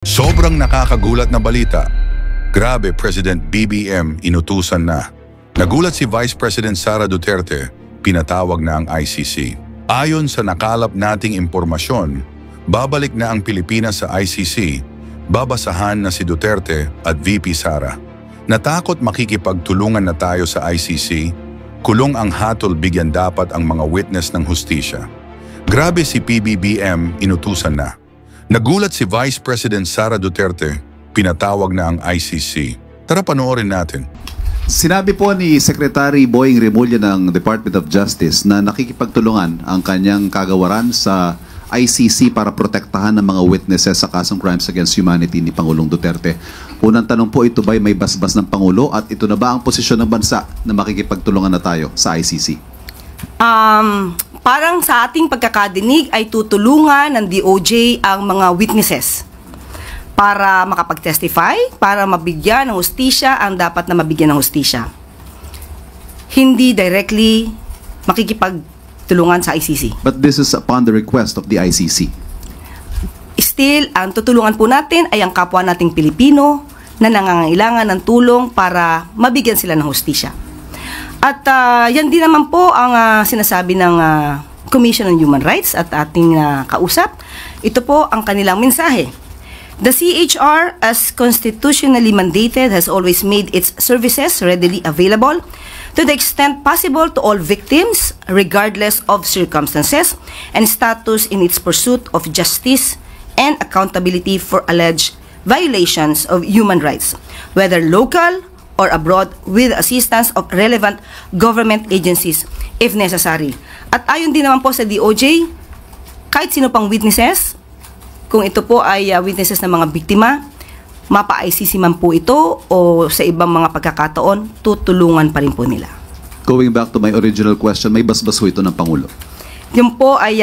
Sobrang nakakagulat na balita. Grabe, President BBM inutusan na. Nagulat si Vice President Sara Duterte, pinatawag na ang ICC. Ayon sa nakalap nating impormasyon, babalik na ang Pilipinas sa ICC, babasahan na si Duterte at VP Sara. Natakot makikipagtulungan na tayo sa ICC, kulong ang hatol bigyan dapat ang mga witness ng hustisya. Grabe si PBBM inutusan na. Nagulat si Vice President Sara Duterte, pinatawag na ang ICC. Tara panoorin natin. Sinabi po ni Secretary Boying Remulla ng Department of Justice na nakikipagtulungan ang kanyang kagawaran sa ICC para protektahan ng mga witnesses sa kasong crimes against humanity ni Pangulong Duterte. Unang tanong po, ito ba'y may basbas ng Pangulo at ito na ba ang posisyon ng bansa na makikipagtulungan na tayo sa ICC? Parang sa ating pagkakadinig ay tutulungan ng DOJ ang mga witnesses para makapag-testify, para mabigyan ng hustisya ang dapat na mabigyan ng hustisya. Hindi directly makikipagtulungan sa ICC. But this is upon the request of the ICC. Still, ang tutulungan po natin ay ang kapwa nating Pilipino na nangangailangan ng tulong para mabigyan sila ng hustisya. At yan din naman po ang sinasabi ng Commission on Human Rights at ating kausap. Ito po ang kanilang mensahe. The CHR, as constitutionally mandated, has always made its services readily available to the extent possible to all victims, regardless of circumstances and status, in its pursuit of justice and accountability for alleged violations of human rights, whether local or abroad, with assistance of relevant government agencies if necessary. At ayon din naman po sa DOJ, kahit sino pang witnesses, kung ito po ay witnesses ng mga biktima, mapa-ICC man po ito o sa ibang mga pagkakataon, tutulungan pa rin po nila. Going back to my original question, may basbas ho ito ng Pangulo? Yun po ay,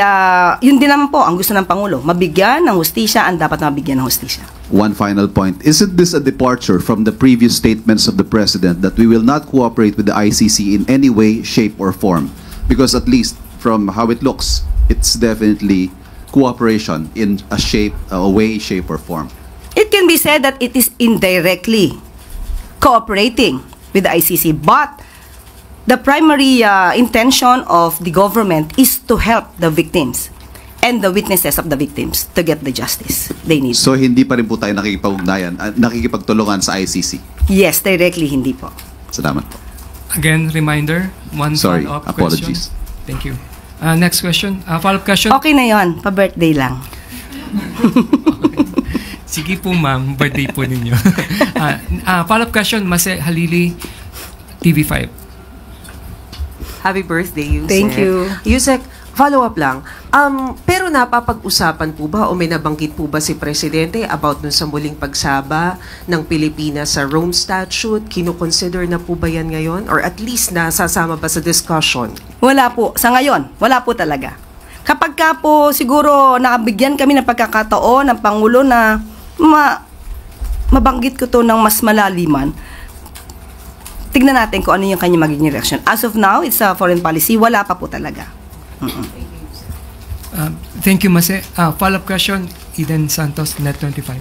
yun din naman po ang gusto ng Pangulo, mabigyan ng hustisya ang dapat na mabigyan ng hustisya. One final point. Isn't this a departure from the previous statements of the President that we will not cooperate with the ICC in any way, shape, or form? Because at least from how it looks, it's definitely cooperation in a way, shape, or form. It can be said that it is indirectly cooperating with the ICC, but the primary intention of the government is to help the victims and the witnesses of the victims to get the justice they need. So hindi pa rin po tayo nakikipagtulungan sa ICC? Yes, directly hindi po. Salamat po. Again, reminder, one follow-up question. Apologies. Thank you. Next question, follow-up question. Okay na yon, pa-birthday lang. Sige po ma'am, birthday po ninyo. Follow-up question, Mase Halili, TV5. Happy birthday, Yusek. Thank you. Yusek, follow-up lang. Pero napapag-usapan po ba o may nabanggit po ba si Presidente about dun sa muling pagsaba ng Pilipinas sa Rome Statute? Kino-consider na po ba yan ngayon? Or at least nasasama ba sa discussion? Wala po. Sa ngayon, wala po talaga. Kapag ka po siguro nakabigyan kami ng pagkakataon ng Pangulo na mabanggit ko to ng mas malaliman, tignan natin kung ano yung kanyang magiging reaction. As of now, it's a foreign policy. Wala pa po talaga. Thank you, Mase. Follow-up question, Eden Santos, Net25.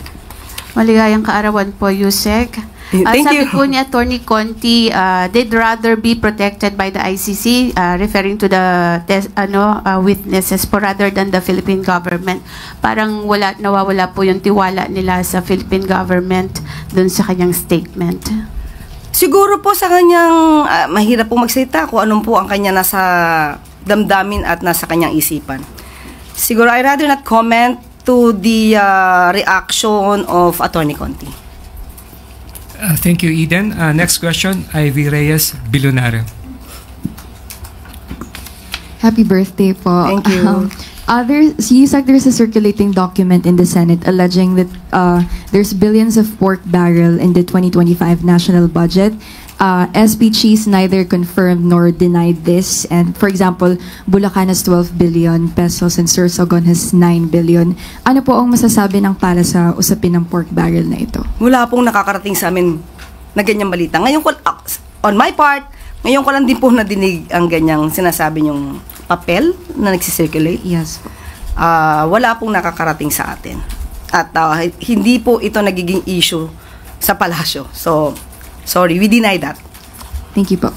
Maligayang kaarawan po, Yusek. Thank sabi you. po ni Attorney Conti, they'd rather be protected by the ICC, referring to the witnesses po rather than the Philippine government. Parang nawawala po yung tiwala nila sa Philippine government dun sa kanyang statement. Siguro po sa kanyang, mahirap po magsalita kung anong po ang kanya nasa damdamin at nasa kanyang isipan. Siguro, I'd rather not comment to the reaction of Attorney Conti. Thank you, Eden. Next question, Ivy Reyes, Bilonario. Happy birthday po. Thank you. There's a circulating document in the Senate alleging that there's billions of pork barrel in the 2025 national budget. SB Cheese neither confirmed nor denied this. And for example, Bulacan has 12 billion pesos and Sorsogon has 9 billion. Ano po ang masasabi ng para sa usapin ng pork barrel na ito? Wala pong nakakarating sa amin na ganyang balita. Ngayon ko, on my part, ngayon ko lang din po nadinig ang ganyang sinasabi niyong papel na nagsisirculate. Yes po. Wala pong nakakarating sa atin. At hindi po ito nagiging issue sa palasyo. So, sorry, we deny that. Thank you po.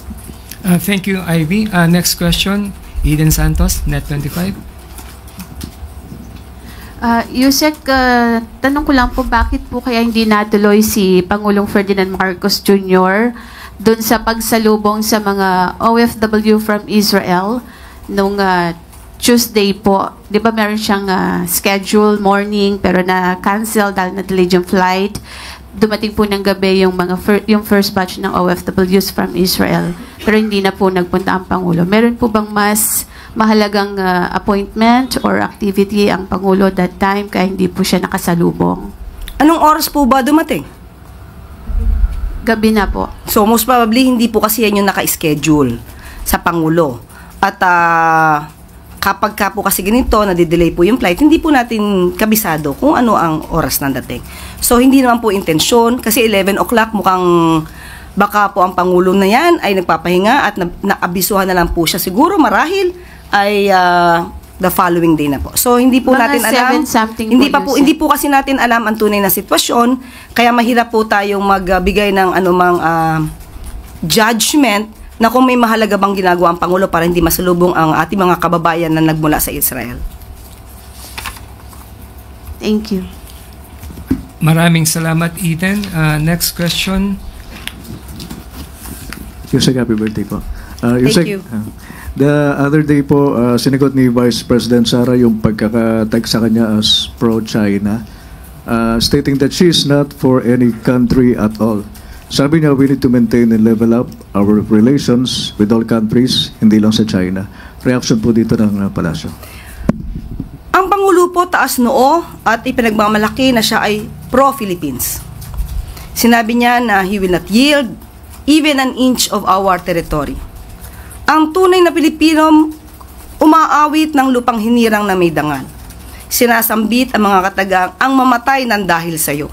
Thank you, Ivy. Next question, Eden Santos, Net25. Yusek, tanong ko lang po, bakit po kaya hindi natuloy si Pangulong Ferdinand Marcos Jr. doon sa pagsalubong sa mga OFW from Israel nung Tuesday po? Di ba meron siyang schedule morning pero na-cancel dahil na-delayed yung flight. Dumating po ng gabi yung yung first batch ng OFWs from Israel. Pero hindi na po nagpunta ang Pangulo. Meron po bang mas mahalagang appointment or activity ang Pangulo that time kaya hindi po siya nakasalubong? Anong oras po ba dumating? Gabi na po. So, most probably, hindi po kasi yan yung naka-schedule sa Pangulo. At kapag ka po kasi ganito, nadidelay po yung flight, hindi po natin kabisado kung ano ang oras ng dating. So, hindi naman po intensyon, kasi 11 o'clock mukhang baka po ang Pangulo na yan ay nagpapahinga at naabisuhan na lang po siya. Siguro marahil ay the following day na po. So, hindi po Mga natin alam. 7-something Hindi po kasi natin alam ang tunay na sitwasyon, kaya mahirap po tayong magbigay ng anumang judgment na kung may mahalaga bang ginagawa ang Pangulo para hindi masalubong ang ating mga kababayan na nagmula sa Israel. Thank you. Maraming salamat, Eden. Next question. Yusek, happy birthday po. Thank you. The other day po, sinagot ni Vice President Sara yung pagkakatag sa kanya as pro-China, stating that she is not for any country at all. Sabi niya, we need to maintain and level up our relations with all countries, hindi lang sa China. Reaction po dito ng Palasyo. Ang Pangulo po taas noo at ipinagmamalaki na siya ay pro-Philippines. Sinabi niya na he will not yield even an inch of our territory. Ang tunay na Pilipino umaawit ng lupang hinirang na may dangal. Sinasambit ang mga katagang ang mamatay ng dahil sa'yo.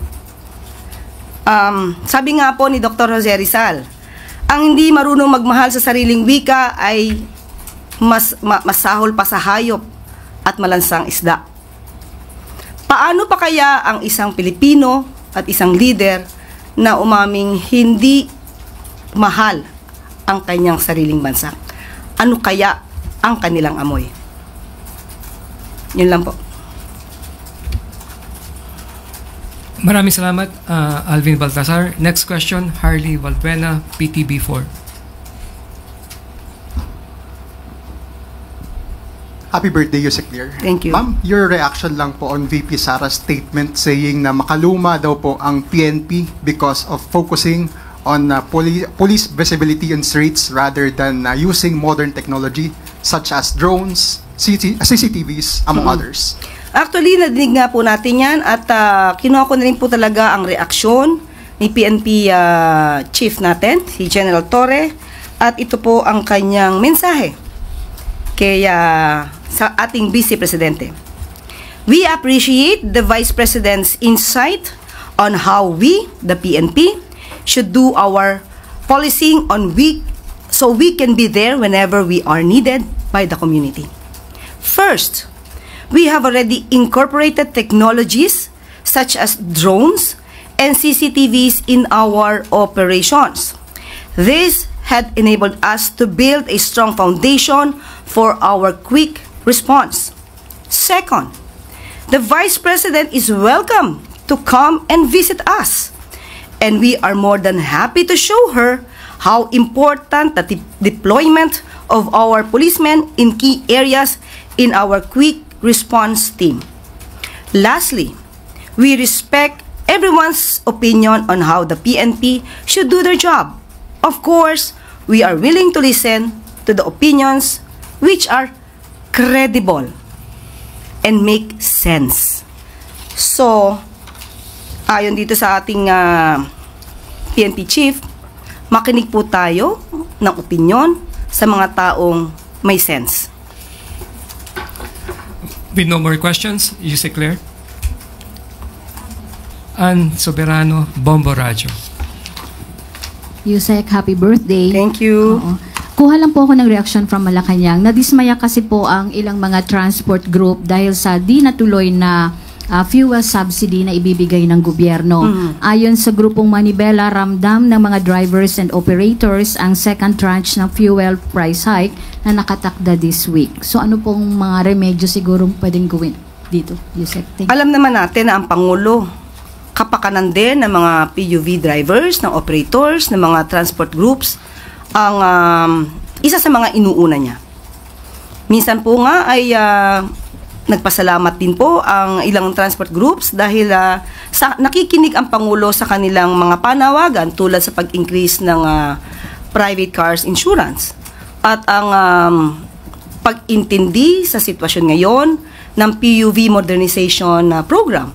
Sabi nga po ni Dr. Jose Rizal, ang hindi marunong magmahal sa sariling wika ay masahol pa sa hayop at malansang isda. Paano pa kaya ang isang Pilipino at isang leader na umaming hindi mahal ang kanyang sariling bansa? Ano kaya ang kanilang amoy? Yun lang po. Maraming salamat, Alvin Baltasar. Next question, Harley Valbuena, PTB4. Happy birthday, Yusek Clear. Thank you. Ma'am, your reaction lang po on VP Sara's statement saying na makaluma daw po ang PNP because of focusing on police visibility in streets rather than using modern technology such as drones, CCTVs, among others. Actually, nadinig nga po natin yan at kinuha ko na rin po talaga ang reaksyon ni PNP chief natin, si General Torre, at ito po ang kanyang mensahe kay sa ating Vice Presidente. We appreciate the Vice President's insight on how we, the PNP, should do our policing so we can be there whenever we are needed by the community. First, we have already incorporated technologies such as drones and CCTVs in our operations. This had enabled us to build a strong foundation for our quick response. Second, the Vice President is welcome to come and visit us. And we are more than happy to show her how important the deployment of our policemen in key areas in our quick response team. Lastly, we respect everyone's opinion on how the PNP should do their job. Of course, we are willing to listen to the opinions which are credible and make sense. So, ayon dito sa ating PNP chief, makinig po tayo ng opinyon sa mga taong may sense. With no more questions, Yusek Clear. Ann Soberano, Bombo Radio. Yusek, happy birthday. Thank you. Oo. Kuha lang po ako ng reaction from Malacanang. Nadismaya kasi po ang ilang mga transport group dahil sa di natuloy na fuel subsidy na ibibigay ng gobyerno. Ayon sa grupong Manibela, ramdam ng mga drivers and operators ang second tranche ng fuel price hike na nakatakda this week. So ano pong mga remedyo siguro pwedeng gawin dito, Yusek? Alam naman natin na ang Pangulo, kapakanan din ng mga PUV drivers, ng operators, ng mga transport groups, ang isa sa mga inuuna niya. Minsan po nga ay nagpasalamat din po ang ilang transport groups dahil nakikinig ang Pangulo sa kanilang mga panawagan tulad sa pag-increase ng private cars insurance. At ang pag-intindi sa sitwasyon ngayon ng PUV modernization program.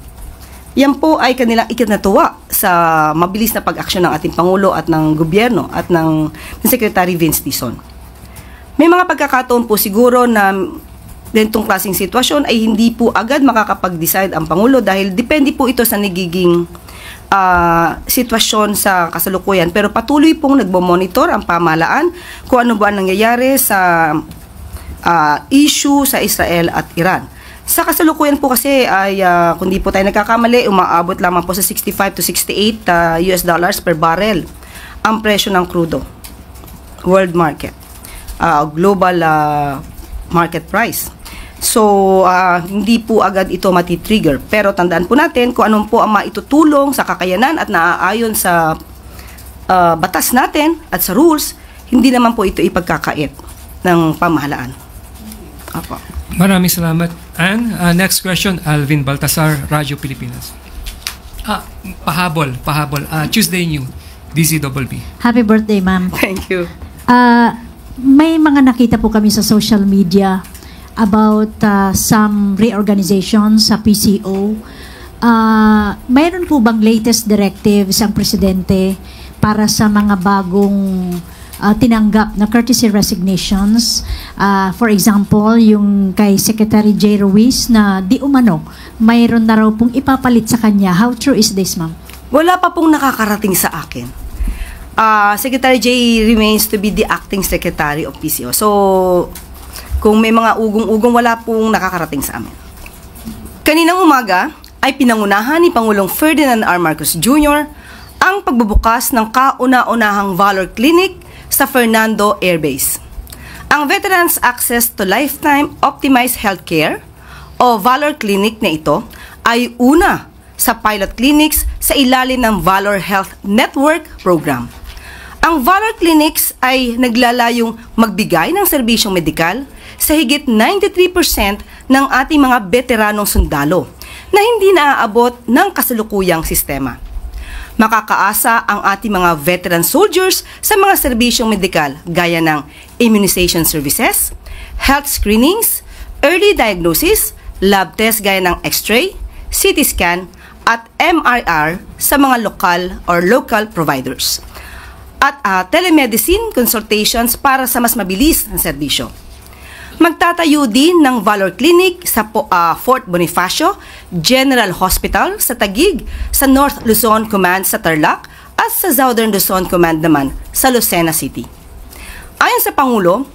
Yan po ay kanilang ikinatuwa sa mabilis na pag-aksyon ng ating Pangulo at ng gobyerno at ng Secretary Vince Dizon. May mga pagkakataon po siguro na ganitong klaseng sitwasyon ay hindi po agad makakapag-decide ang Pangulo dahil depende po ito sa nagiging sitwasyon sa kasalukuyan. Pero patuloy pong nagbo-monitor ang pamahalaan kung ano ba nangyayari sa issue sa Israel at Iran. Sa kasalukuyan po kasi ay kung di po tayo nagkakamali, umaabot lamang po sa 65 to 68 US dollars per barrel ang presyo ng crudo. World market. Global market price. So, hindi po agad ito matitrigger. Pero tandaan po natin kung anong po ang maitutulong sa kakayanan at naaayon sa batas natin at sa rules, hindi naman po ito ipagkakait ng pamahalaan. Apo. Maraming salamat. And next question, Alvin Baltasar, Radyo Pilipinas. Pahabol. Tuesday New, DZBB. Happy birthday, ma'am. Thank you. May mga nakita po kami sa social media about some reorganization sa PCO. Mayroon po bang latest directive isang presidente para sa mga bagong tinanggap na courtesy resignations? For example, yung kay Secretary J. Ruiz na di umano, mayroon na raw pong ipapalit sa kanya. How true is this, ma'am? Wala pa pong nakakarating sa akin. Secretary J. remains to be the acting secretary of PCO. So, kung may mga ugong-ugong, wala pong nakakarating sa amin. Kaninang umaga ay pinangunahan ni Pangulong Ferdinand R. Marcos Jr. ang pagbubukas ng kauna-unahang Valor Clinic sa Fernando Air Base. Ang Veterans Access to Lifetime Optimized Healthcare o Valor Clinic na ito ay una sa pilot clinics sa ilalim ng Valor Health Network Program. Ang Valor Clinics ay naglalayong magbigay ng serbisyong medikal sa higit 93% ng ating mga veteranong sundalo na hindi naaabot ng kasalukuyang sistema. Makakaasa ang ating mga veteran soldiers sa mga serbisyong medikal gaya ng immunization services, health screenings, early diagnosis, lab test gaya ng X-ray, CT scan, at MRR sa mga local providers. At telemedicine consultations para sa mas mabilis na serbisyo. Magtatayo din ng Valor Clinic sa Fort Bonifacio General Hospital sa Taguig, sa North Luzon Command sa Tarlac at sa Southern Luzon Command naman sa Lucena City. Ayon sa Pangulo,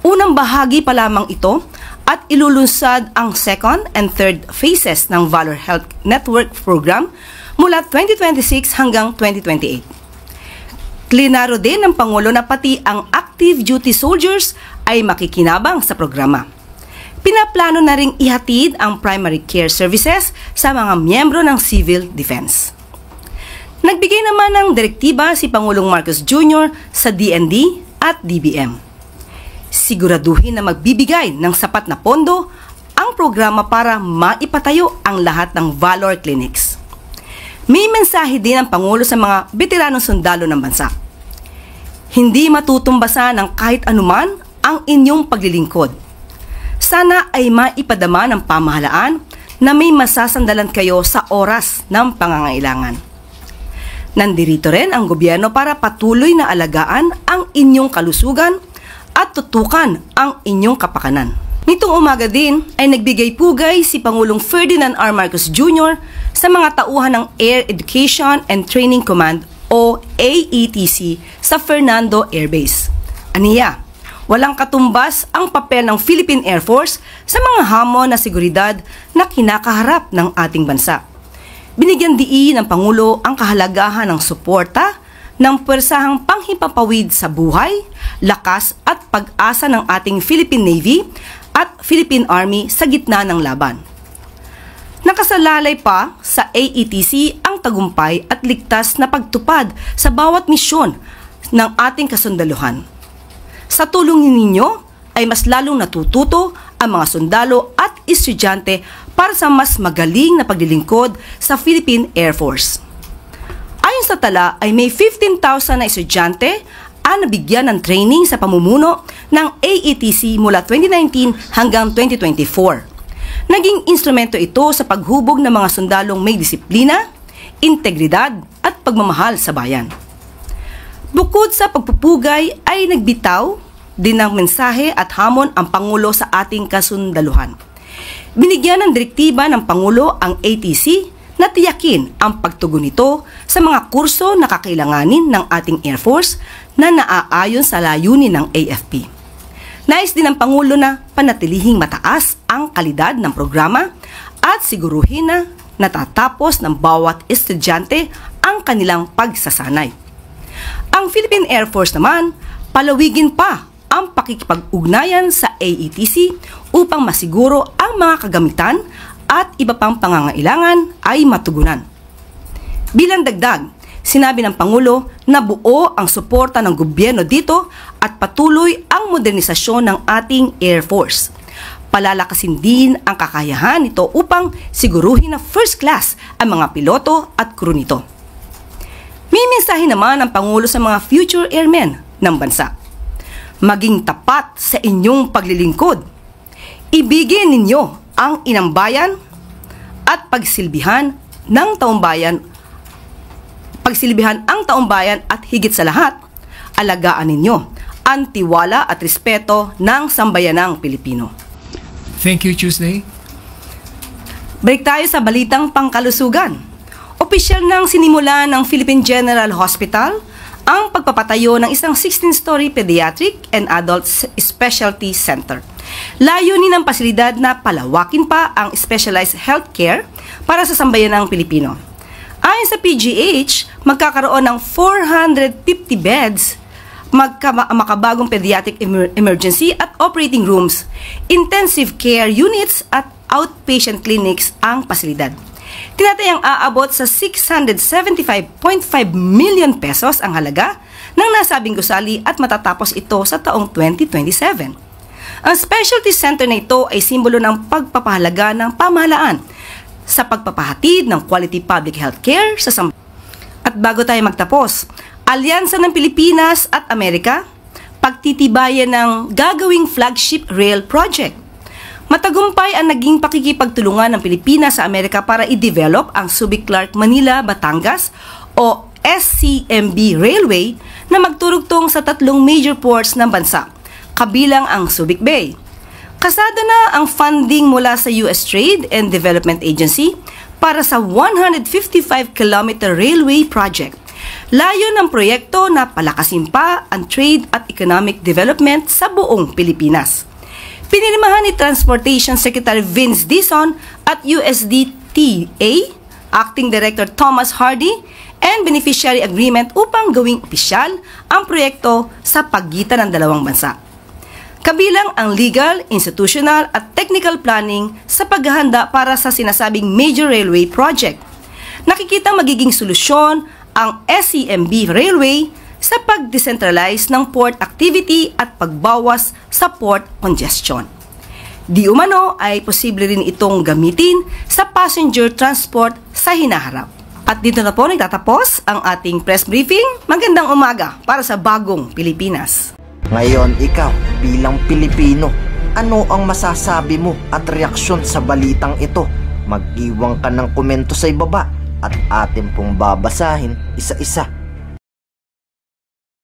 unang bahagi pa lamang ito at ilulunsad ang second and third phases ng Valor Health Network Program mula 2026 hanggang 2028. Klinaro din ng Pangulo na pati ang active duty soldiers ay makikinabang sa programa. Pinaplano na ring ihatid ang primary care services sa mga miyembro ng civil defense. Nagbigay naman ng direktiba si Pangulong Marcos Jr. sa DND at DBM. Siguraduhin na magbibigay ng sapat na pondo ang programa para maipatayo ang lahat ng Valor Clinics. May mensahe din ang Pangulo sa mga veteranong sundalo ng bansa. Hindi matutumbasan ng kahit anuman ang inyong paglilingkod. Sana ay maipadama ng pamahalaan na may masasandalan kayo sa oras ng pangangailangan. Nandirito rin ang gobyerno para patuloy na alagaan ang inyong kalusugan at tutukan ang inyong kapakanan. Nitong umaga din ay nagbigay pugay si Pangulong Ferdinand R. Marcos Jr. sa mga tauhan ng Air Education and Training Command o AETC sa Fernando Air Base. Aniya, Walang katumbas ang papel ng Philippine Air Force sa mga hamon na seguridad na kinakaharap ng ating bansa. Binigyan diin ng Pangulo ang kahalagahan ng suporta ng puwersahang panghimpapawid sa buhay, lakas at pag-asa ng ating Philippine Navy at Philippine Army sa gitna ng laban. Nakasalalay pa sa AETC ang tagumpay at ligtas na pagtupad sa bawat misyon ng ating kasundaluhan. Sa tulong ninyo ay mas lalong natututo ang mga sundalo at estudyante para sa mas magaling na paglilingkod sa Philippine Air Force. Ayon sa tala ay may 15,000 na estudyante ang nabigyan ng training sa pamumuno ng AETC mula 2019 hanggang 2024. Naging instrumento ito sa paghubog ng mga sundalong may disiplina, integridad at pagmamahal sa bayan. Bukod sa pagpupugay ay nagbitaw din ng mensahe at hamon ang Pangulo sa ating kasundaluhan. Binigyan ng direktiba ng Pangulo ang ATC na tiyakin ang pagtugon nito sa mga kurso na kakailanganin ng ating Air Force na naaayon sa layunin ng AFP. Nais din ng Pangulo na panatilihing mataas ang kalidad ng programa at siguruhin na natatapos ng bawat estudyante ang kanilang pagsasanay. Ang Philippine Air Force naman, palawigin pa ang pakikipag-ugnayan sa AETC upang masiguro ang mga kagamitan at iba pang pangangailangan ay matugunan. Bilang dagdag, sinabi ng Pangulo na buo ang suporta ng gobyerno dito at patuloy ang modernisasyon ng ating Air Force. Palalakasin din ang kakayahan nito upang siguruhin na first class ang mga piloto at crew nito. May mensahe naman ang Pangulo sa mga future airmen ng bansa. Maging tapat sa inyong paglilingkod. Ibigin ninyo ang inang bayan at pagsilbihan ang taumbayan at higit sa lahat, alagaan ninyo ang tiwala at respeto ng sambayanang Pilipino. Thank you, Tuesday. Balik tayo sa balitang pangkalusugan. Opisyal nang sinimula ng Philippine General Hospital ang pagpapatayo ng isang 16-story pediatric and adult specialty center. Layunin ng pasilidad na palawakin pa ang specialized healthcare para sa sambayanang Pilipino. Ayon sa PGH, magkakaroon ng 450 beds, makabagong pediatric emergency at operating rooms, intensive care units at outpatient clinics ang pasilidad. Tinatayang aabot sa 675.5 million pesos ang halaga ng nasabing gusali at matatapos ito sa taong 2027. Ang specialty center na ito ay simbolo ng pagpapahalaga ng pamahalaan sa pagpapahatid ng quality public healthcare sa sambayanan. At bago tayo magtapos, Alyansa ng Pilipinas at Amerika, pagtitibayan ng gagawing flagship rail project. Matagumpay ang naging pakikipagtulungan ng Pilipinas sa Amerika para i-develop ang Subic-Clark-Manila-Batangas o SCMB Railway na magturugtong sa 3 major ports ng bansa, kabilang ang Subic Bay. Kasado na ang funding mula sa US Trade and Development Agency para sa 155-kilometer railway project. Layo ng proyekto na palakasin pa ang trade at economic development sa buong Pilipinas. Pinirmahan ni Transportation Secretary Vince Dizon at USDTA, Acting Director Thomas Hardy, and beneficiary agreement upang gawing opisyal ang proyekto sa pagitan ng dalawang bansa. Kabilang ang legal, institutional at technical planning sa paghahanda para sa sinasabing major railway project. Nakikita magiging solusyon ang SCMB Railway sa pag-decentralize ng port activity at pagbawas sa port congestion. Di umano ay posible rin itong gamitin sa passenger transport sa hinaharap. At dito na po nagtatapos ang ating press briefing. Magandang umaga para sa bagong Pilipinas. Ngayon ikaw bilang Pilipino, ano ang masasabi mo at reaksyon sa balitang ito? Mag-iwan ka ng komento sa ibaba at atin pong babasahin isa-isa.